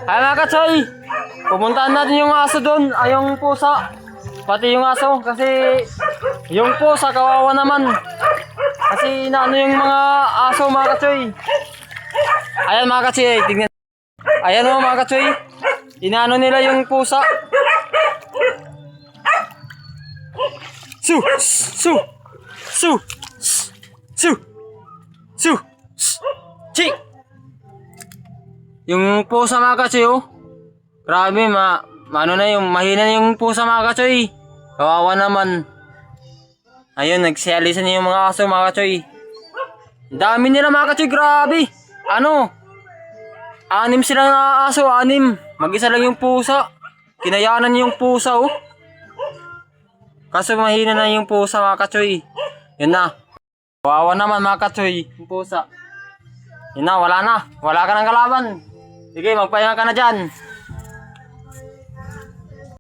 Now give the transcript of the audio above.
Ay mga katsoy, pumuntahan natin yung aso doon, ay yung pusa. Pati yung aso, kasi yung pusa kawawa naman. Kasi inaano yung mga aso mga katsoy. Ayan mga katsoy, tignan. Ayan o mga katsoy, inaano nila yung pusa. Su! Su! Su! Su! Su! Chi! Yung pusa mga katsoy oh. Grabe ano na yung mahina na yung pusa mga katsoy. Kawawa naman. Ayun, nagsiyalisan na yung mga aso mga katsoy. Dami nila mga katsoy, grabe. Ano? 6 sila na aso, 6. Mag-isa lang yung pusa. Kinayanan yung pusa oh. Kaso mahina na yung pusa mga katsoy. Yun na. Kawawa naman mga katsoy, yung pusa. Yun na, wala na. Wala ka ng kalaban. Sige, magpahinga ka na dyan.